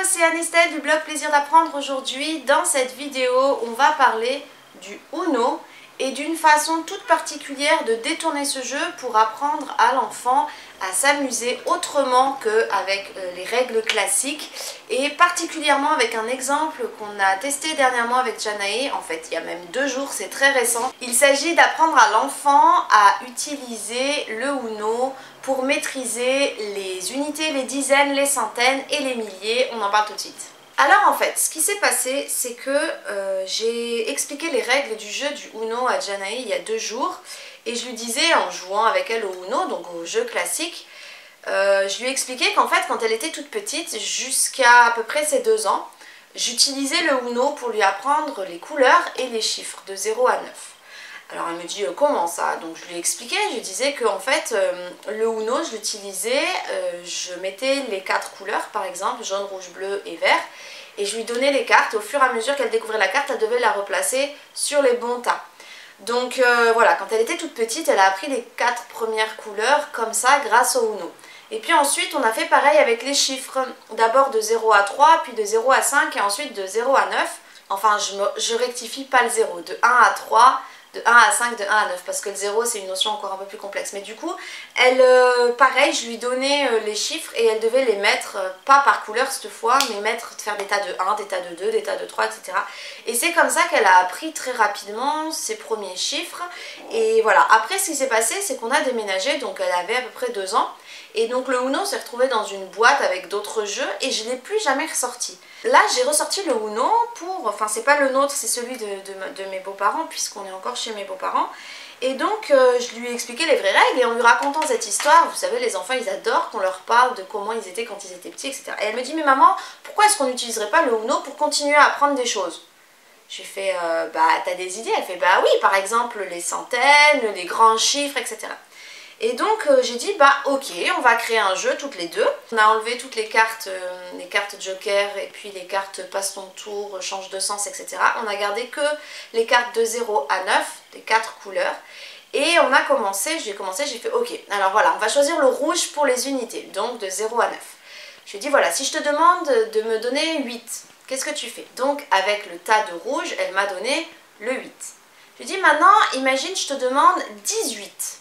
c'est Anestelle du blog Plaisir d'apprendre. Aujourd'hui, dans cette vidéo, on va parler du Uno et d'une façon toute particulière de détourner ce jeu pour apprendre à l'enfant à s'amuser autrement qu'avec les règles classiques, et particulièrement avec un exemple qu'on a testé dernièrement avec Janae, en fait il y a même 2 jours, c'est très récent. Il s'agit d'apprendre à l'enfant à utiliser le Uno pour maîtriser les unités, les dizaines, les centaines et les milliers. On en parle tout de suite. Alors en fait, ce qui s'est passé, c'est que j'ai expliqué les règles du jeu du Uno à Janae il y a 2 jours, et je lui disais, en jouant avec elle au Uno, donc au jeu classique, je lui ai expliqué qu'en fait, quand elle était toute petite, jusqu'à peu près ses 2 ans, j'utilisais le Uno pour lui apprendre les couleurs et les chiffres de 0 à 9. Alors elle me dit comment ça? Donc je lui ai expliqué, je lui disais que en fait le Uno je l'utilisais, je mettais les 4 couleurs par exemple, jaune, rouge, bleu et vert, et je lui donnais les cartes, et au fur et à mesure qu'elle découvrait la carte, elle devait la replacer sur les bons tas. Donc voilà, quand elle était toute petite, elle a appris les 4 premières couleurs comme ça grâce au Uno. Et puis ensuite on a fait pareil avec les chiffres, d'abord de 0 à 3, puis de 0 à 5 et ensuite de 0 à 9. Enfin je rectifie pas le 0, de 1 à 3, de 1 à 5, de 1 à 9, parce que le 0 c'est une notion encore un peu plus complexe. Mais du coup, elle, pareil, je lui donnais les chiffres et elle devait les mettre, pas par couleur cette fois, mais faire des tas de 1, des tas de 2, des tas de 3, etc. Et c'est comme ça qu'elle a appris très rapidement ses premiers chiffres. Et voilà, après ce qui s'est passé, c'est qu'on a déménagé, donc elle avait à peu près 2 ans. Et donc le Uno s'est retrouvé dans une boîte avec d'autres jeux et je ne l'ai plus jamais ressorti. Là j'ai ressorti le Uno pour, enfin c'est pas le nôtre, c'est celui de mes beaux-parents puisqu'on est encore chez mes beaux-parents. Et donc je lui ai expliqué les vraies règles et en lui racontant cette histoire, vous savez les enfants ils adorent qu'on leur parle de comment ils étaient quand ils étaient petits, etc. Et elle me dit mais maman, pourquoi est-ce qu'on n'utiliserait pas le Uno pour continuer à apprendre des choses? J'ai fait bah t'as des idées? Elle fait bah oui, par exemple les centaines, les grands chiffres, etc. Et donc j'ai dit bah ok, on va créer un jeu toutes les deux. On a enlevé toutes les cartes joker et puis les cartes passe ton tour, change de sens, etc. On a gardé que les cartes de 0 à 9, les 4 couleurs. Et on a commencé, j'ai fait ok, alors voilà, on va choisir le rouge pour les unités, donc de 0 à 9. Je lui ai dit voilà, si je te demande de me donner 8, qu'est-ce que tu fais? Donc avec le tas de rouge, elle m'a donné le 8. Je lui ai dit maintenant, imagine je te demande 18.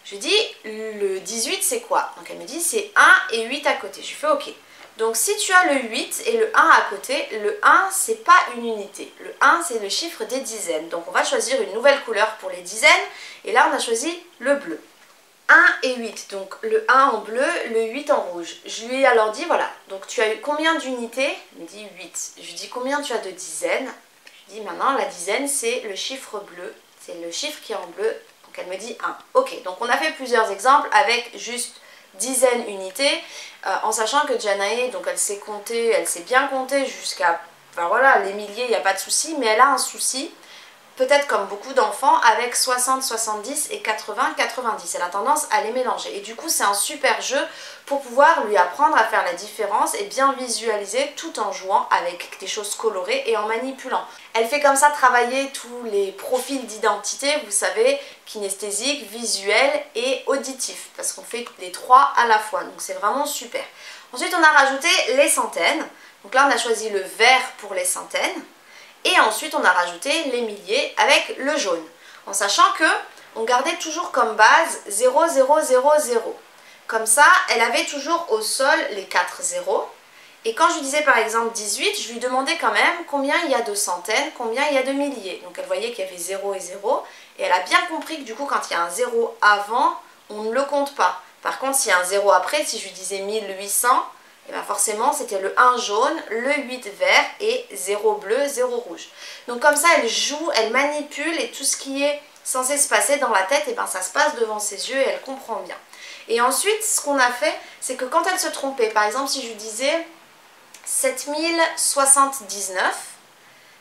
Je lui dis, le 18 c'est quoi? Donc elle me dit c'est 1 et 8 à côté. Je lui fais ok. Donc si tu as le 8 et le 1 à côté, le 1 c'est pas une unité. Le 1 c'est le chiffre des dizaines. Donc on va choisir une nouvelle couleur pour les dizaines. Et là on a choisi le bleu. 1 et 8, donc le 1 en bleu, le 8 en rouge. Je lui ai alors dit voilà, donc tu as eu combien d'unités? Il me dit 8. Je lui dis combien tu as de dizaines? Je lui dis maintenant la dizaine c'est le chiffre bleu, c'est le chiffre qui est en bleu. Elle me dit 1. Ok, donc on a fait plusieurs exemples avec juste dizaines unités, en sachant que Janae, donc elle sait compter, elle sait bien compter jusqu'à, enfin voilà, les milliers, il n'y a pas de souci, mais elle a un souci, peut-être comme beaucoup d'enfants, avec 60, 70 et 80, 90. Elle a tendance à les mélanger. Et du coup, c'est un super jeu pour pouvoir lui apprendre à faire la différence et bien visualiser tout en jouant avec des choses colorées et en manipulant. Elle fait comme ça travailler tous les profils d'identité, vous savez, kinesthésique, visuel et auditif, parce qu'on fait les 3 à la fois, donc c'est vraiment super. Ensuite, on a rajouté les centaines. Donc là, on a choisi le vert pour les centaines. Et ensuite, on a rajouté les milliers avec le jaune, en sachant que on gardait toujours comme base 0, 0, 0, 0. Comme ça, elle avait toujours au sol les 4 zéros. Et quand je lui disais par exemple 18, je lui demandais quand même combien il y a de centaines, combien il y a de milliers. Donc elle voyait qu'il y avait 0 et 0. Et elle a bien compris que du coup, quand il y a un 0 avant, on ne le compte pas. Par contre, s'il y a un 0 après, si je lui disais 1800, et bien forcément c'était le 1 jaune, le 8 vert et 0 bleu, 0 rouge. Donc comme ça elle joue, elle manipule et tout ce qui est censé se passer dans la tête, et ben ça se passe devant ses yeux et elle comprend bien. Et ensuite ce qu'on a fait, c'est que quand elle se trompait, par exemple si je lui disais 7079,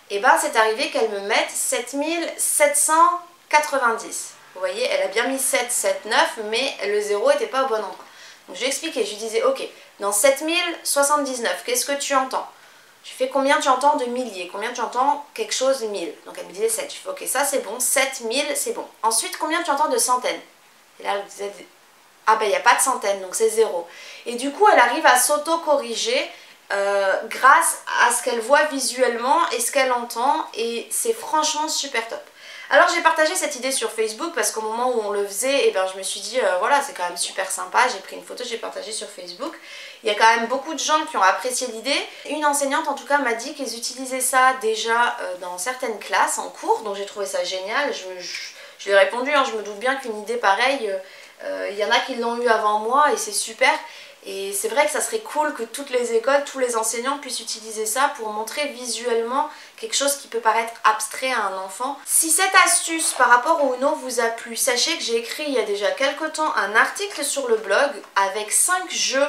et ben c'est arrivé qu'elle me mette 7790. Vous voyez, elle a bien mis 7, 7, 9, mais le 0 n'était pas au bon endroit. Donc je lui ai expliqué, je lui disais ok, dans 7079, qu'est-ce que tu entends? Je fais combien tu entends de milliers? Combien tu entends quelque chose de 1000? Donc elle me disait 7. Je fais ok, ça c'est bon, 7000 c'est bon. Ensuite, combien tu entends de centaines? Et là elle me disait ah ben il n'y a pas de centaines, donc c'est 0. Et du coup elle arrive à s'auto-corriger grâce à ce qu'elle voit visuellement et ce qu'elle entend, et c'est franchement super top. Alors j'ai partagé cette idée sur Facebook parce qu'au moment où on le faisait, je me suis dit voilà, c'est quand même super sympa, j'ai pris une photo, j'ai partagé sur Facebook. Il y a quand même beaucoup de gens qui ont apprécié l'idée. Une enseignante en tout cas m'a dit qu'ils utilisaient ça déjà dans certaines classes en cours, donc j'ai trouvé ça génial. Je lui ai répondu, hein, je me doute bien qu'une idée pareille, il y en a qui l'ont eu avant moi et c'est super. Et c'est vrai que ça serait cool que toutes les écoles, tous les enseignants puissent utiliser ça pour montrer visuellement quelque chose qui peut paraître abstrait à un enfant. Si cette astuce par rapport au Uno vous a plu, sachez que j'ai écrit il y a déjà quelque temps un article sur le blog avec 5 jeux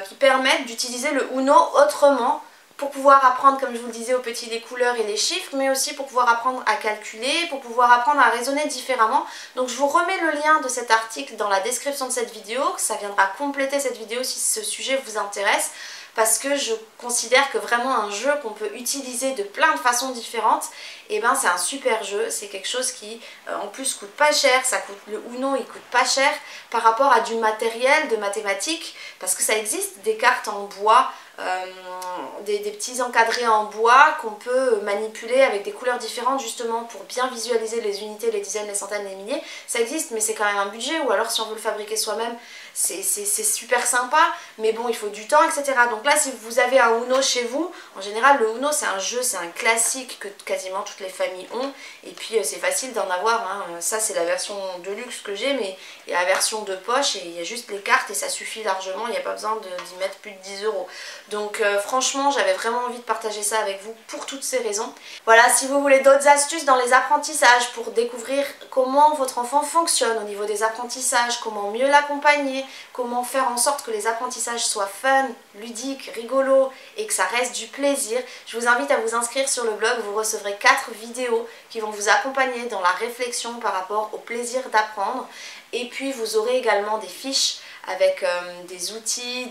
qui permettent d'utiliser le Uno autrement pour pouvoir apprendre, comme je vous le disais, aux petits les couleurs et les chiffres, mais aussi pour pouvoir apprendre à calculer, pour pouvoir apprendre à raisonner différemment. Donc je vous remets le lien de cet article dans la description de cette vidéo, ça viendra compléter cette vidéo si ce sujet vous intéresse, parce que je considère que vraiment un jeu qu'on peut utiliser de plein de façons différentes, c'est un super jeu, c'est quelque chose qui en plus coûte pas cher, le Uno il coûte pas cher par rapport à du matériel de mathématiques, parce que ça existe des cartes en bois, des petits encadrés en bois qu'on peut manipuler avec des couleurs différentes justement pour bien visualiser les unités, les dizaines, les centaines, les milliers. Ça existe mais c'est quand même un budget, ou alors si on veut le fabriquer soi-même c'est super sympa, mais bon il faut du temps, etc. Donc là si vous avez un Uno chez vous, en général le Uno c'est un jeu, c'est un classique que quasiment toutes les familles ont, et puis c'est facile d'en avoir, hein. Ça c'est la version de luxe que j'ai, mais il y a la version de poche et il y a juste les cartes et ça suffit largement, il n'y a pas besoin d'y mettre plus de 10 €. Donc franchement j'avais vraiment envie de partager ça avec vous pour toutes ces raisons. Voilà, si vous voulez d'autres astuces dans les apprentissages pour découvrir comment votre enfant fonctionne au niveau des apprentissages, comment mieux l'accompagner, comment faire en sorte que les apprentissages soient fun, ludiques, rigolos et que ça reste du plaisir, je vous invite à vous inscrire sur le blog. Vous recevrez 4 vidéos qui vont vous accompagner dans la réflexion par rapport au plaisir d'apprendre, et puis vous aurez également des fiches avec des outils,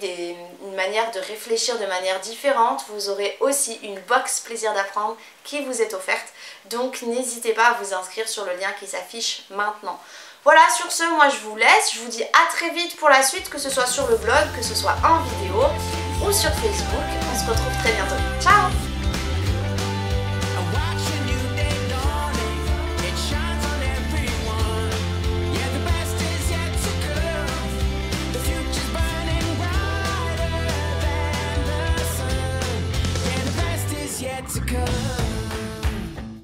une manière de réfléchir de manière différente. Vous aurez aussi une box plaisir d'apprendre qui vous est offerte, donc n'hésitez pas à vous inscrire sur le lien qui s'affiche maintenant. Voilà, sur ce, moi je vous laisse, je vous dis à très vite pour la suite, que ce soit sur le blog, que ce soit en vidéo ou sur Facebook. On se retrouve très bientôt.